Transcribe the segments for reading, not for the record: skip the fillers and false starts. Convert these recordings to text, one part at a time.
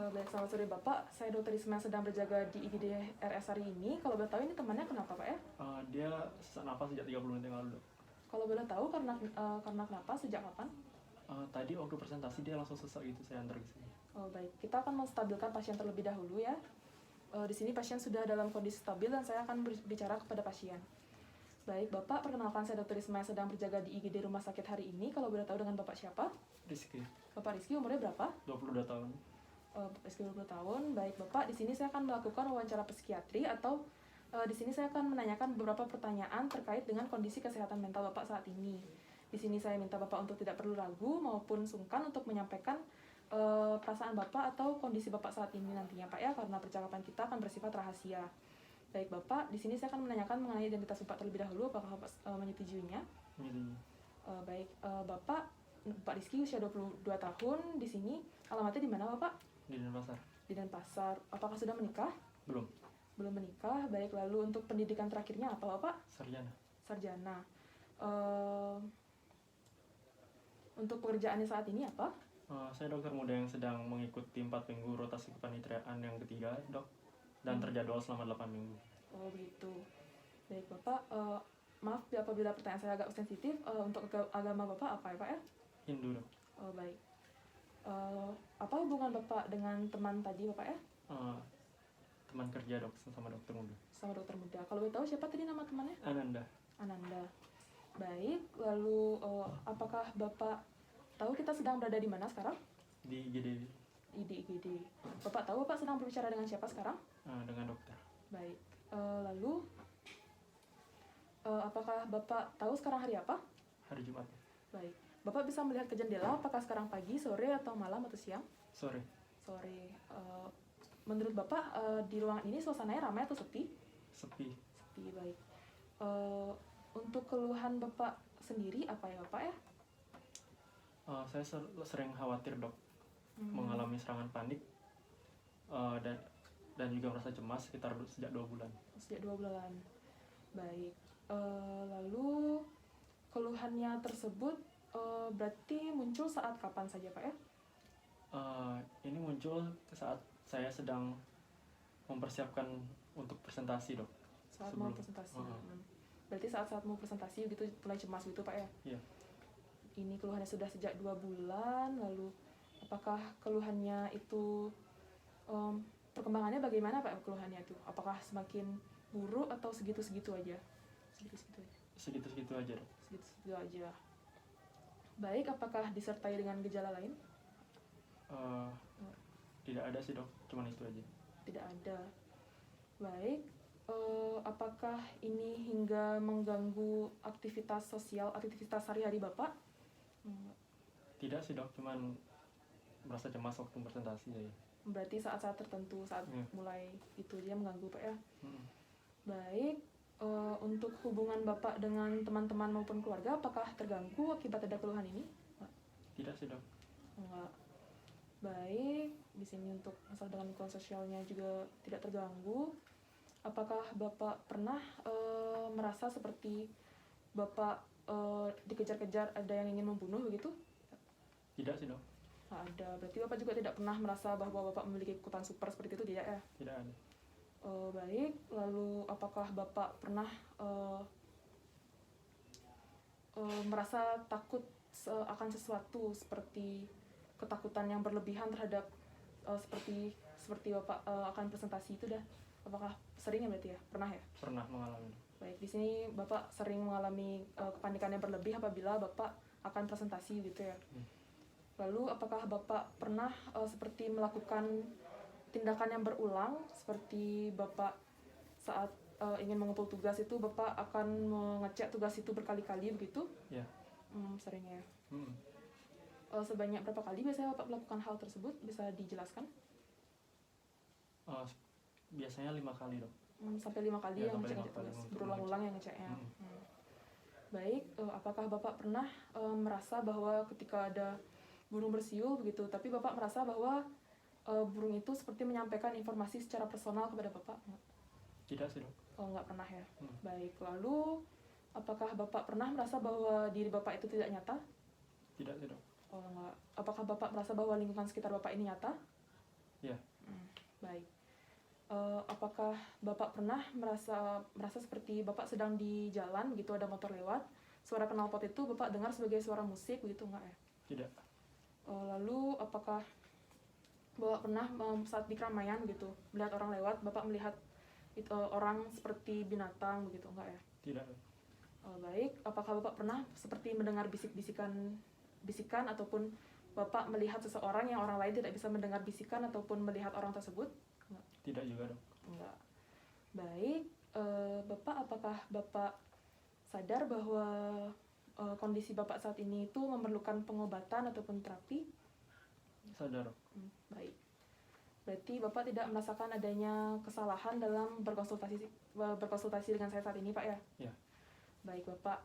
Baik, selamat sore Bapak. Saya Dr. Isma yang sedang berjaga di IGD RS hari ini. Kalau boleh tahu ini temannya kenapa Pak ya? Dia sesak napas sejak 30 menit yang lalu, dok. Kalau boleh tahu karena kenapa, sejak kapan? Tadi waktu presentasi dia langsung sesak gitu, saya antar ke sini. Oh baik, kita akan menstabilkan pasien terlebih dahulu ya. Di sini pasien sudah dalam kondisi stabil dan saya akan berbicara kepada pasien. Baik, Bapak, perkenalkan saya Dr. Isma yang sedang berjaga di IGD rumah sakit hari ini. Kalau boleh tahu dengan Bapak siapa? Rizky, Bapak Rizky, umurnya berapa? 22 tahun. Bapak Rizky 20 tahun. Baik, Bapak, di sini saya akan melakukan wawancara psikiatri atau di sini saya akan menanyakan beberapa pertanyaan terkait dengan kondisi kesehatan mental Bapak saat ini. Di sini saya minta Bapak untuk tidak perlu ragu maupun sungkan untuk menyampaikan perasaan Bapak atau kondisi Bapak saat ini nantinya, Pak ya, karena percakapan kita akan bersifat rahasia. Baik, Bapak, di sini saya akan menanyakan mengenai identitas Bapak terlebih dahulu, apakah Bapak menyetujuinya? Baik, Bapak Rizky usia 22 tahun, di sini alamatnya di mana Bapak? Di Denpasar. Di Denpasar. Apakah sudah menikah? Belum. Belum menikah. Baik, lalu untuk pendidikan terakhirnya apa Bapak? Sarjana. Sarjana. Untuk pekerjaannya saat ini apa? Saya dokter muda yang sedang mengikuti 4 minggu rotasi kepanitiaan yang ketiga, dok. Dan terjadwal selama 8 minggu. Oh begitu. Baik Bapak, maaf apabila pertanyaan saya agak sensitif. Untuk agama Bapak apa ya Pak ya? Hindu, dok. Oh baik. Apa hubungan Bapak dengan teman tadi Bapak ya? Teman kerja, dok, sama dokter muda. Sama dokter muda. Kalau boleh tahu siapa tadi nama temannya? Ananda. Ananda. Baik, lalu apakah Bapak tahu kita sedang berada di mana sekarang? Di IGD. Di IGD. Bapak tahu Bapak sedang berbicara dengan siapa sekarang? Dengan dokter. Baik. Lalu apakah Bapak tahu sekarang hari apa? Hari Jumat. Baik. Bapak bisa melihat ke jendela apakah sekarang pagi, sore, atau malam, atau siang? Sore. Sore. Menurut Bapak di ruangan ini suasananya ramai atau sepi? Sepi. Sepi, baik. Untuk keluhan Bapak sendiri apa ya Bapak ya? Saya sering khawatir, dok. Mengalami serangan panik dan juga merasa cemas sejak 2 bulan. Sejak 2 bulan. Baik. Lalu keluhannya tersebut berarti muncul saat kapan saja Pak ya? Ini muncul saat saya sedang mempersiapkan untuk presentasi, dok. Saat mau presentasi. Berarti saat mau presentasi gitu mulai cemas gitu Pak ya? Iya. Ini keluhannya sudah sejak 2 bulan. Lalu apakah keluhannya itu perkembangannya bagaimana Pak keluhannya itu? Apakah semakin buruk atau segitu-segitu aja? Segitu-segitu aja, dok. Segitu-segitu aja. Baik, apakah disertai dengan gejala lain? Tidak ada sih, dok, cuman itu aja. Tidak ada. Baik, apakah ini hingga mengganggu aktivitas sosial, aktivitas sehari-hari Bapak? Tidak sih, dok, cuman merasa cemas waktu presentasi ya. Berarti saat-saat tertentu, saat mulai itu aja mengganggu Pak ya? Baik, untuk hubungan Bapak dengan teman-teman maupun keluarga, apakah terganggu akibat ada keluhan ini? Tidak sih, dok. Enggak. Baik, di sini untuk masalah dengan lingkungan sosialnya juga tidak terganggu. Apakah Bapak pernah merasa seperti Bapak dikejar-kejar ada yang ingin membunuh begitu? Tidak sih, dok. Nggak ada. Berarti Bapak juga tidak pernah merasa bahwa Bapak memiliki kekuatan super seperti itu, tidak ya? Tidak ada. Baik, lalu apakah Bapak pernah merasa takut akan sesuatu seperti ketakutan yang berlebihan terhadap seperti Bapak akan presentasi itu dah? Apakah sering ya berarti ya? Pernah ya? Pernah mengalami. Baik, di sini Bapak sering mengalami kepanikan yang berlebih apabila Bapak akan presentasi gitu ya? Lalu apakah Bapak pernah seperti melakukan tindakan yang berulang seperti Bapak saat ingin mengumpul tugas itu Bapak akan mengecek tugas itu berkali-kali begitu? Ya. Sering ya. Sebanyak berapa kali biasanya Bapak melakukan hal tersebut? Bisa dijelaskan? Biasanya 5 kali, dok. Sampai 5 kali Ya, yang ngecek tugas, berulang-ulang yang ngeceknya. Baik, apakah Bapak pernah merasa bahwa ketika ada burung bersiul begitu, tapi Bapak merasa bahwa burung itu seperti menyampaikan informasi secara personal kepada Bapak? Tidak sih, dok. Nggak pernah ya. Baik, lalu apakah Bapak pernah merasa bahwa diri Bapak itu tidak nyata? Tidak sih, dok. Nggak. Apakah Bapak merasa bahwa lingkungan sekitar Bapak ini nyata? Iya. Baik. Apakah Bapak pernah merasa seperti Bapak sedang di jalan begitu, ada motor lewat, suara knalpot itu Bapak dengar sebagai suara musik begitu enggak ya? Tidak. Lalu apakah Bapak pernah saat di keramaian gitu melihat orang lewat, Bapak melihat itu orang seperti binatang begitu enggak ya? Tidak. Baik. Apakah Bapak pernah seperti mendengar bisikan ataupun Bapak melihat seseorang yang orang lain tidak bisa mendengar bisikan ataupun melihat orang tersebut? Enggak. Tidak juga, Dok. Enggak. Baik. Apakah Bapak sadar bahwa kondisi Bapak saat ini itu memerlukan pengobatan ataupun terapi? Sadar, Dok. Baik. Berarti Bapak tidak merasakan adanya kesalahan dalam berkonsultasi dengan saya saat ini, Pak ya? Iya. Baik, Bapak.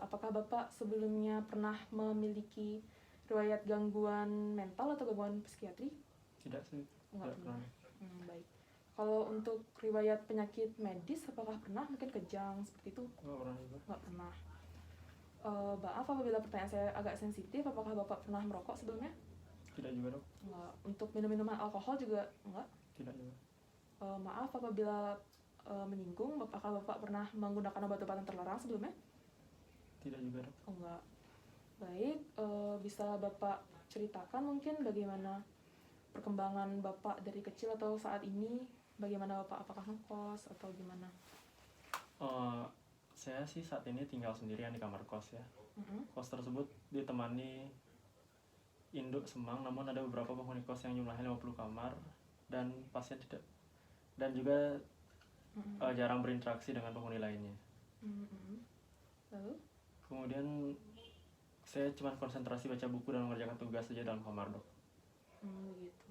Apakah Bapak sebelumnya pernah memiliki riwayat gangguan mental atau gangguan psikiatri? Tidak sih. Enggak Tidak pernah. pernah. Baik. Kalau untuk riwayat penyakit medis, apakah pernah? Mungkin kejang seperti itu? Nggak pernah juga. Enggak pernah. Maaf apabila pertanyaan saya agak sensitif. Apakah Bapak pernah merokok sebelumnya? Tidak juga, Dok. Enggak. Untuk minum-minuman alkohol juga enggak? Tidak juga. Maaf apabila menyinggung. Apakah Bapak pernah menggunakan obat-obatan terlarang sebelumnya? Tidak juga, Dok. Enggak. Baik, bisa Bapak ceritakan mungkin bagaimana perkembangan Bapak dari kecil atau saat ini? Bagaimana Bapak, apakah ngekos atau gimana? Saya sih saat ini tinggal sendirian di kamar kos ya. Kos tersebut ditemani induk Semang, namun ada beberapa penghuni kos yang jumlahnya 50 kamar dan pasien tidak, dan juga jarang berinteraksi dengan penghuni lainnya. Lalu? Kemudian saya cuma konsentrasi baca buku dan mengerjakan tugas saja dalam kamar, Dok. Begitu.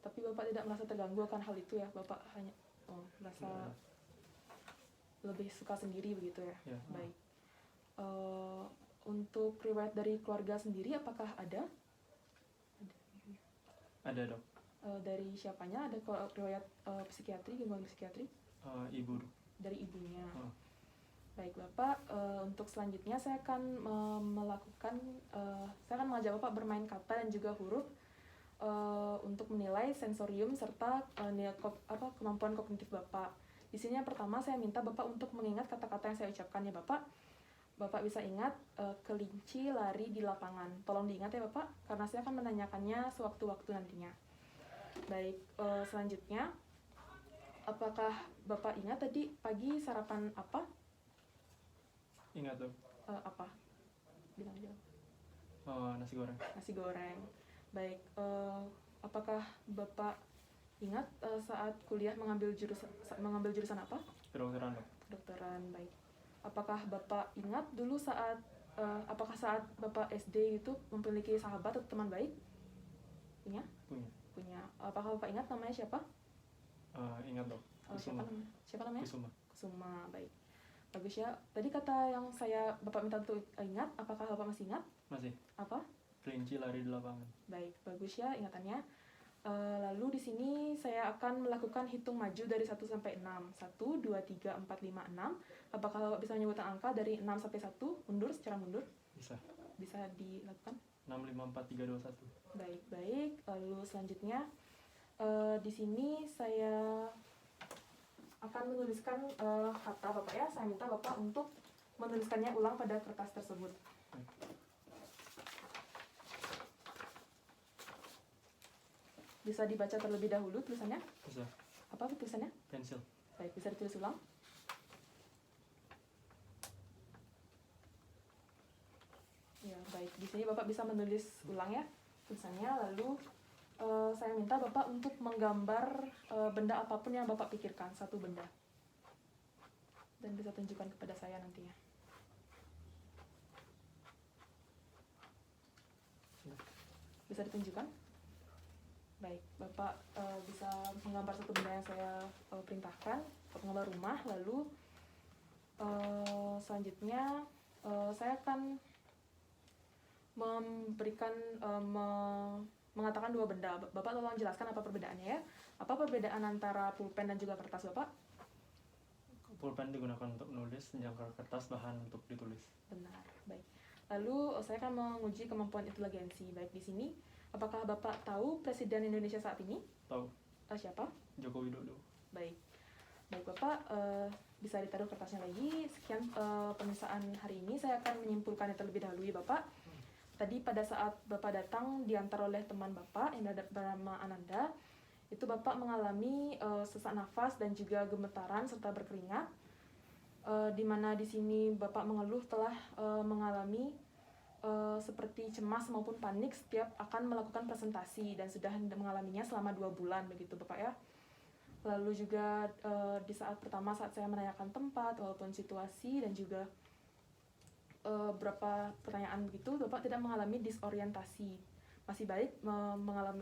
Tapi Bapak tidak merasa terganggu akan hal itu ya? Bapak hanya merasa lebih suka sendiri begitu ya? Ya. Baik. Untuk riwayat dari keluarga sendiri apakah ada? Ada, Dok. Dari siapanya? Ada riwayat psikiatri, gangguan psikiatri? Ibu, Dok. Dari ibunya. Baik, Bapak. Untuk selanjutnya saya akan saya akan mengajak Bapak bermain kata dan juga huruf untuk menilai sensorium serta kemampuan kognitif Bapak. Di sini yang pertama saya minta Bapak untuk mengingat kata-kata yang saya ucapkan ya Bapak. Bapak bisa ingat kelinci lari di lapangan. Tolong diingat ya Bapak, karena saya akan menanyakannya sewaktu-waktu nantinya. Baik, selanjutnya apakah Bapak ingat tadi pagi sarapan apa? Ingat, Dok. Apa? Bilang aja. Nasi goreng. Nasi goreng. Baik, apakah Bapak ingat saat kuliah mengambil jurusan apa? Kedokteran, Dok. Kedokteran, baik. Apakah Bapak ingat dulu saat Bapak SD itu memiliki sahabat atau teman baik? Punya? Punya. Apakah Bapak ingat namanya siapa? Ingat, Dok. Kusuma. Siapa namanya? Kusuma, baik. Bagus ya. Tadi kata yang Bapak minta untuk ingat, apakah Bapak masih ingat? Masih. Apa? Kelinci lari di lapangan. Baik, bagus ya ingatannya. Lalu di sini saya akan melakukan hitung maju dari 1 sampai 6. 1, 2, 3, 4, 5, 6. Apakah Bapak bisa menyebutkan angka dari 6 sampai 1? Mundur, secara mundur? Bisa. Bisa dilakukan? 6, 5, 4, 3, 2, 1. Baik. Lalu selanjutnya, di sini saya akan menuliskan kata Bapak ya. Saya minta Bapak untuk menuliskannya ulang pada kertas tersebut. Bisa dibaca terlebih dahulu tulisannya? Bisa. Apa tulisannya? Pensil. Baik, bisa ditulis ulang. Ya, baik. Di sini Bapak bisa menulis ulang ya tulisannya. Lalu saya minta Bapak untuk menggambar benda apapun yang Bapak pikirkan, satu benda. Dan bisa tunjukkan kepada saya nantinya. Bisa ditunjukkan? Baik, Bapak bisa menggambar satu benda yang saya perintahkan, menggambar rumah. Lalu selanjutnya saya akan mengatakan dua benda. Bapak tolong jelaskan apa perbedaannya ya. Apa perbedaan antara pulpen dan juga kertas Bapak? Pulpen digunakan untuk menulis, sedangkan kertas bahan untuk ditulis. Benar, baik. Lalu saya akan menguji kemampuan inteligensi. Baik, di sini apakah Bapak tahu Presiden Indonesia saat ini? Tahu. Siapa? Joko Widodo. Baik. Baik Bapak, bisa ditaruh kertasnya lagi. Sekian pemeriksaan hari ini. Saya akan menyimpulkannya terlebih dahulu ya Bapak. Tadi pada saat Bapak datang diantar oleh teman Bapak yang bernama Ananda, itu Bapak mengalami sesak nafas dan juga gemetaran serta berkeringat. Di mana di sini Bapak mengeluh telah mengalami seperti cemas maupun panik setiap akan melakukan presentasi dan sudah mengalaminya selama 2 bulan begitu Bapak ya. Lalu juga di saat pertama saat saya menanyakan tempat walaupun situasi dan juga beberapa pertanyaan begitu, Bapak tidak mengalami disorientasi. Masih baik mengalami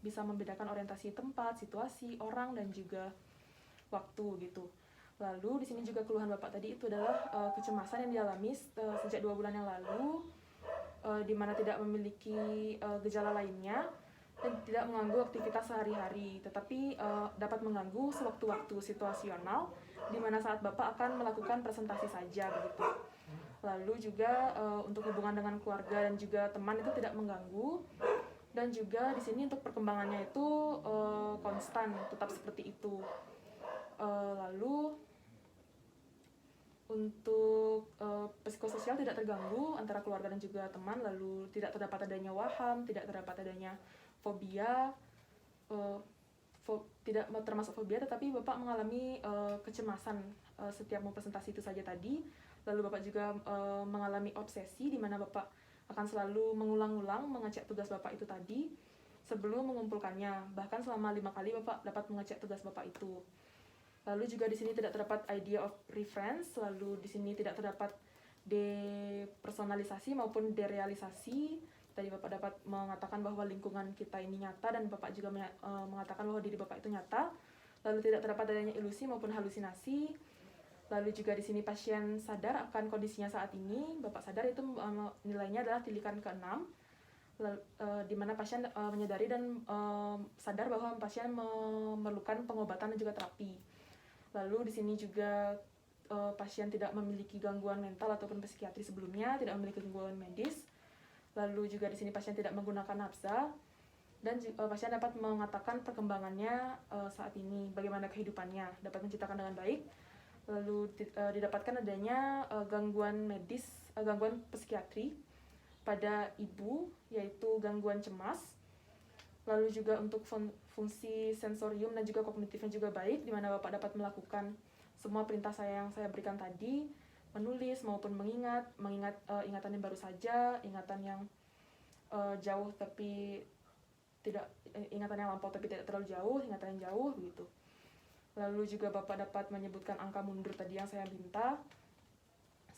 bisa membedakan orientasi tempat, situasi, orang dan juga waktu gitu. Lalu di sini juga keluhan Bapak tadi itu adalah kecemasan yang dialami sejak 2 bulan yang lalu, di mana tidak memiliki gejala lainnya dan tidak mengganggu aktivitas sehari-hari, tetapi dapat mengganggu sewaktu-waktu situasional, di mana saat Bapak akan melakukan presentasi saja begitu. Lalu juga untuk hubungan dengan keluarga dan juga teman itu tidak mengganggu, dan juga di sini untuk perkembangannya itu konstan, tetap seperti itu. Lalu untuk psikososial tidak terganggu antara keluarga dan juga teman, lalu tidak terdapat adanya waham, tidak terdapat adanya fobia, tidak termasuk fobia, tetapi Bapak mengalami kecemasan setiap mau presentasi itu saja tadi. Lalu Bapak juga mengalami obsesi, di mana Bapak akan selalu mengulang-ulang mengecek tugas Bapak itu tadi sebelum mengumpulkannya. Bahkan selama 5 kali Bapak dapat mengecek tugas Bapak itu. Lalu juga di sini tidak terdapat idea of reference, lalu di sini tidak terdapat depersonalisasi maupun derealisasi. Tadi Bapak dapat mengatakan bahwa lingkungan kita ini nyata dan Bapak juga mengatakan bahwa diri Bapak itu nyata. Lalu tidak terdapat adanya ilusi maupun halusinasi. Lalu juga di sini pasien sadar akan kondisinya saat ini. Bapak sadar itu nilainya adalah tilikan ke-6, di mana pasien menyadari dan sadar bahwa pasien memerlukan pengobatan dan juga terapi. Lalu di sini juga pasien tidak memiliki gangguan mental ataupun psikiatri sebelumnya, tidak memiliki gangguan medis. Lalu juga di sini pasien tidak menggunakan nafsa, dan pasien dapat mengatakan perkembangannya saat ini, bagaimana kehidupannya, dapat menceritakan dengan baik. Lalu didapatkan adanya gangguan medis, gangguan psikiatri pada ibu, yaitu gangguan cemas. Lalu juga untuk fungsi sensorium dan juga kognitifnya juga baik, di mana Bapak dapat melakukan semua perintah yang saya berikan tadi, menulis maupun mengingat ingatan yang baru saja, ingatan yang jauh tapi tidak, ingatan yang lampau tapi tidak terlalu jauh, ingatan yang jauh begitu. Lalu juga Bapak dapat menyebutkan angka mundur tadi yang saya minta,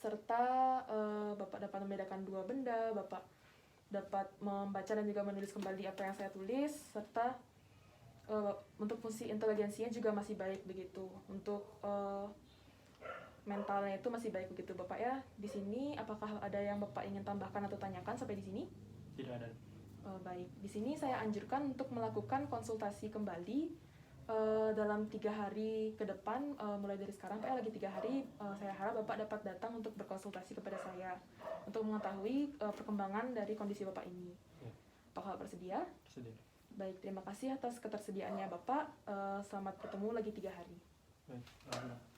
serta Bapak dapat membedakan 2 benda, Bapak dapat membaca dan juga menulis kembali apa yang saya tulis, serta untuk fungsi inteligensinya juga masih baik begitu. Untuk mentalnya itu masih baik begitu Bapak ya. Di sini apakah ada yang Bapak ingin tambahkan atau tanyakan sampai di sini? Tidak ada. Baik, di sini saya anjurkan untuk melakukan konsultasi kembali dalam 3 hari ke depan, mulai dari sekarang Pak ya, lagi 3 hari. Saya harap Bapak dapat datang untuk berkonsultasi kepada saya untuk mengetahui perkembangan dari kondisi Bapak ini. Ya. Apakah Bapak bersedia? Bersedia. Baik, terima kasih atas ketersediaannya Bapak. Selamat ketemu lagi 3 hari. Baik, alhamdulillah.